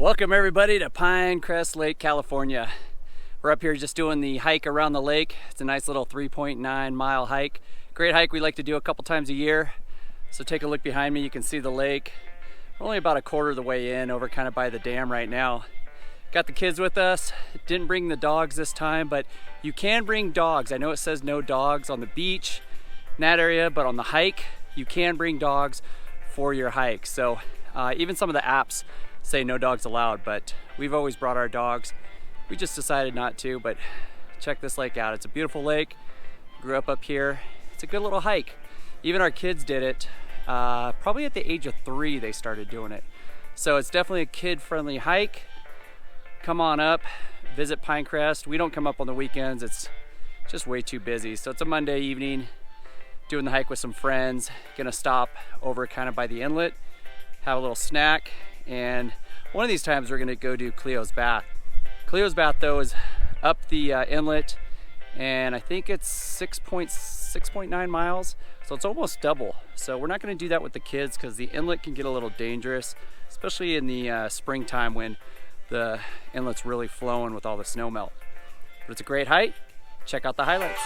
Welcome everybody to Pinecrest Lake, California. We're up here just doing the hike around the lake. It's a nice little 3.9 mile hike. Great hike we like to do a couple times a year. So take a look behind me, you can see the lake. We're only about a quarter of the way in, over kind of by the dam right now. Got the kids with us. Didn't bring the dogs this time, but you can bring dogs. I know it says no dogs on the beach in that area, but on the hike, you can bring dogs for your hike. So even some of the apps say no dogs allowed, but we've always brought our dogs. We just decided not to, but check this lake out. It's a beautiful lake. Grew up here. It's a good little hike. Even our kids did it. Probably at the age of 3 they started doing it. So it's definitely a kid-friendly hike. Come on up, visit Pinecrest. We don't come up on the weekends. It's just way too busy. So it's a Monday evening, doing the hike with some friends. Gonna stop over kind of by the inlet, have a little snack, and one of these times we're gonna go do Cleo's Bath. Cleo's Bath though is up the inlet, and I think it's 6.9 miles, so it's almost double. So we're not gonna do that with the kids because the inlet can get a little dangerous, especially in the springtime when the inlet's really flowing with all the snow melt. But it's a great hike. Check out the highlights.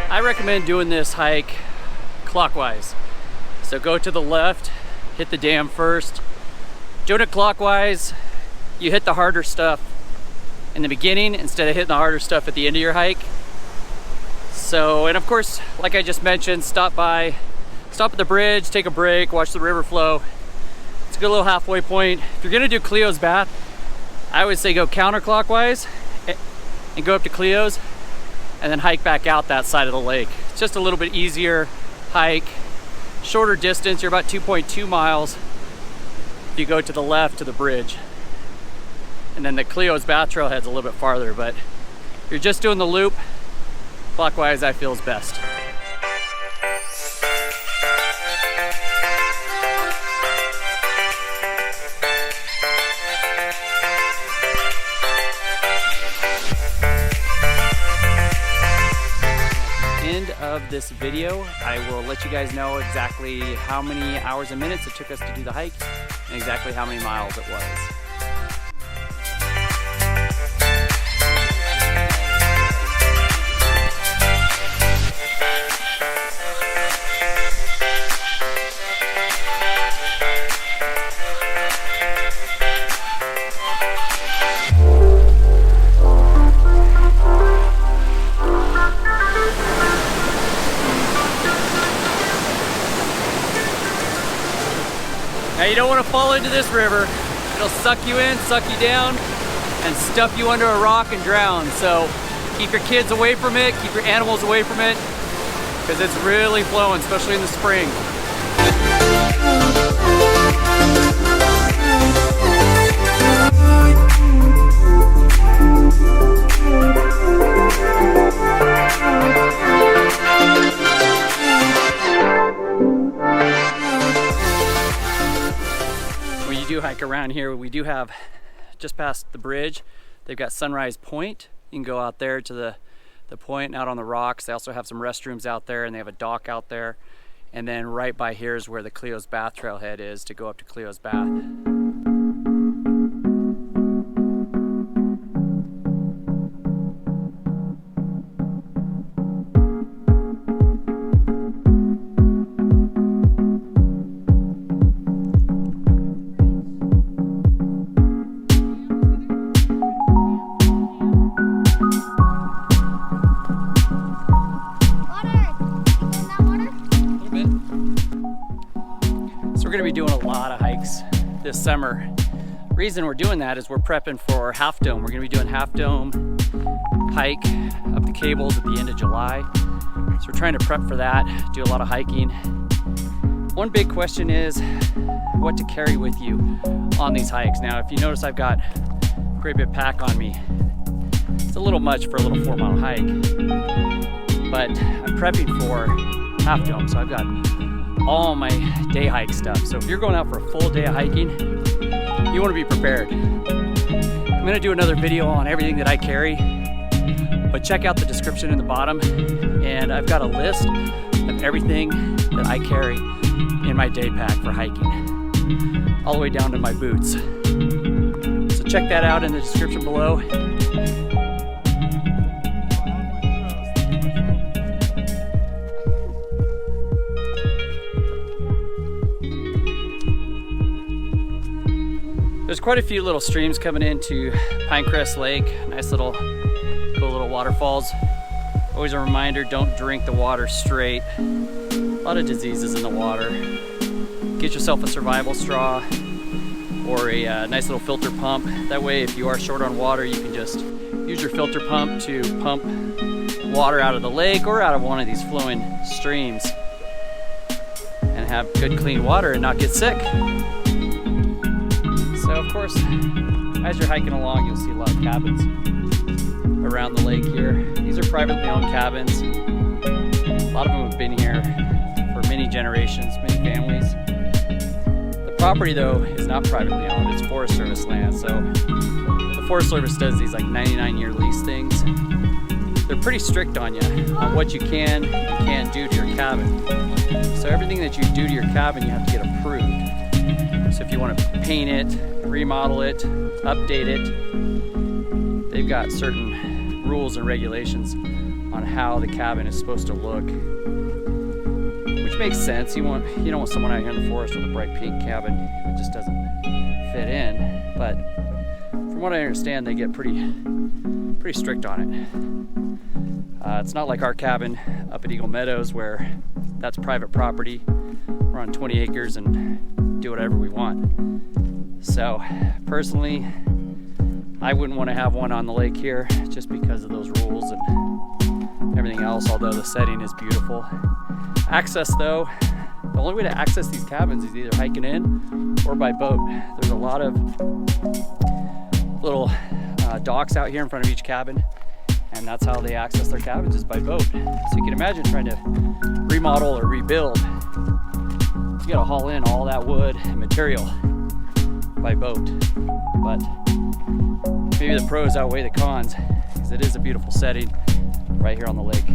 I recommend doing this hike clockwise. So go to the left, hit the dam first. Doing it clockwise, you hit the harder stuff in the beginning instead of hitting the harder stuff at the end of your hike. So, and of course, like I just mentioned, stop at the bridge, take a break, watch the river flow. It's a good little halfway point. If you're gonna do Cleo's Bath, I would say go counterclockwise and go up to Cleo's, and then hike back out that side of the lake. It's just a little bit easier hike, shorter distance. You're about 2.2 miles if you go to the left to the bridge. And then the Cleo's Bath Trailhead's a little bit farther, but if you're just doing the loop, clockwise I feel is best. Of this video, I will let you guys know exactly how many hours and minutes it took us to do the hike and exactly how many miles it was. Now you don't want to fall into this river. It'll suck you in, suck you down, and stuff you under a rock and drown. So keep your kids away from it, keep your animals away from it, because it's really flowing, especially in the spring. Hike around here, we do have, just past the bridge, they've got Sunrise Point. You can go out there to the point out on the rocks. They also have some restrooms out there, and they have a dock out there. And then right by here is where the Cleo's Bath Trailhead is to go up to Cleo's Bath. gonna be doing a lot of hikes this summer. Reason we're doing that is we're prepping for Half Dome. We're gonna be doing Half Dome hike up the cables at the end of July. So we're trying to prep for that, do a lot of hiking. One big question is what to carry with you on these hikes. Now, if you notice, I've got a great big pack on me. It's a little much for a little 4-mile hike, but I'm prepping for Half Dome, so I've got all my day hike stuff. So if you're going out for a full day of hiking, you want to be prepared. I'm going to do another video on everything that I carry, but check out the description in the bottom, and I've got a list of everything that I carry in my day pack for hiking, all the way down to my boots. So check that out in the description below. There's quite a few little streams coming into Pinecrest Lake. Nice little, cool little waterfalls. Always a reminder, don't drink the water straight. A lot of diseases in the water. Get yourself a survival straw or a nice little filter pump. That way, if you are short on water, you can just use your filter pump to pump water out of the lake or out of one of these flowing streams and have good clean water and not get sick. So of course, as you're hiking along, you'll see a lot of cabins around the lake here. These are privately owned cabins. A lot of them have been here for many generations, many families. The property though is not privately owned, it's Forest Service land. So the Forest Service does these like 99-year lease things. They're pretty strict on you, on what you can and can't do to your cabin. So everything that you do to your cabin, you have to get approved. So if you want to paint it, remodel it, update it, they've got certain rules and regulations on how the cabin is supposed to look, which makes sense. You don't want someone out here in the forest with a bright pink cabin. It just doesn't fit in. But from what I understand, they get pretty strict on it. It's not like our cabin up at Eagle Meadows where that's private property. We're on 20 acres and do whatever we want. So personally, I wouldn't want to have one on the lake here just because of those rules and everything else, although the setting is beautiful. Access though, the only way to access these cabins is either hiking in or by boat. There's a lot of little docks out here in front of each cabin, and that's how they access their cabins, is by boat. So you can imagine trying to remodel or rebuild. You gotta haul in all that wood and material by boat. But maybe the pros outweigh the cons, because it is a beautiful setting right here on the lake.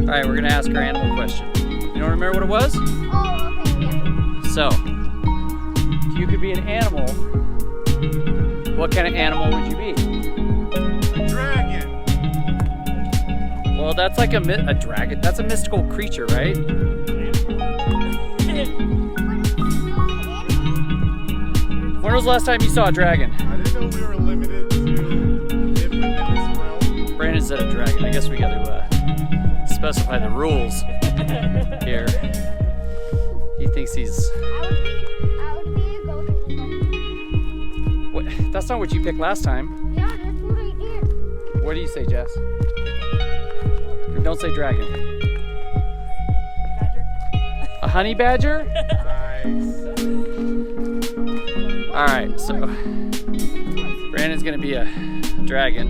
All right, we're gonna ask our animal question. You don't remember what it was? Oh, okay, yeah. So, if you could be an animal, what kind of animal would you be? A dragon. Well, that's like a dragon. That's a mystical creature, right? When was the last time you saw a dragon? I didn't know we were limited to if within this realm. Brandon said a dragon. I guess we got to specify the rules here. He thinks he's... I would be a golden eagle. What? That's not what you picked last time. Yeah, that's what I did. What do you say, Jess? Don't say dragon. Badger. A honey badger? Nice. All right, so Brandon's gonna be a dragon,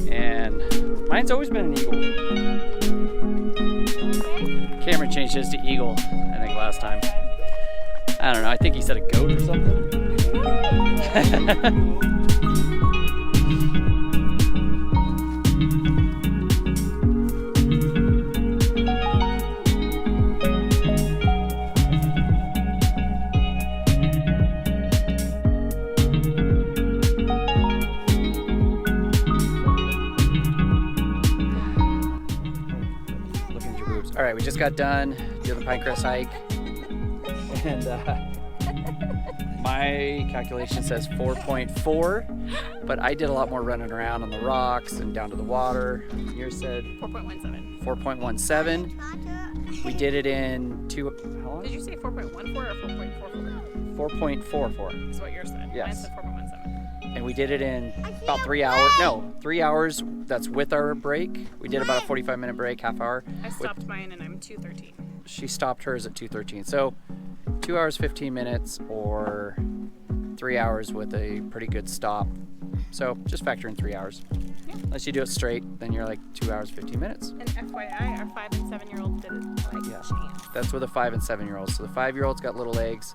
and mine's always been an eagle. Cameron changed his to eagle, I think, last time. I don't know, I think he said a goat or something. All right, we just got done doing the Pinecrest hike, and my calculation says 4.4, but I did a lot more running around on the rocks and down to the water. Yours said 4.17. 4.17. We did it in how long? Did you say 4.14 or 4.44? 4.44. Is what yours said. Mine Yes. said 4.17. And we did it in about 3 hours. No, 3 hours. That's with our break. We did about a 45-minute break, half hour. I stopped mine and I'm 2:13. She stopped hers at 2:13. So 2 hours 15 minutes or 3 hours with a pretty good stop. So just factor in 3 hours. Yeah. Unless you do it straight, then you're like 2 hours 15 minutes. And FYI, our 5 and 7-year-old did it like Yeah. champs. That's with a 5 and 7-year-olds. So the 5-year-old's got little legs.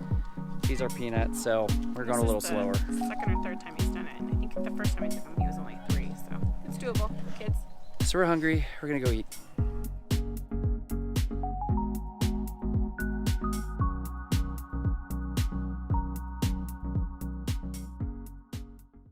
These are peanuts, so we're going a little slower. Second or third time he's done it, and I think the first time I took him, he was only 3, so it's doable for kids. So we're hungry. We're gonna go eat.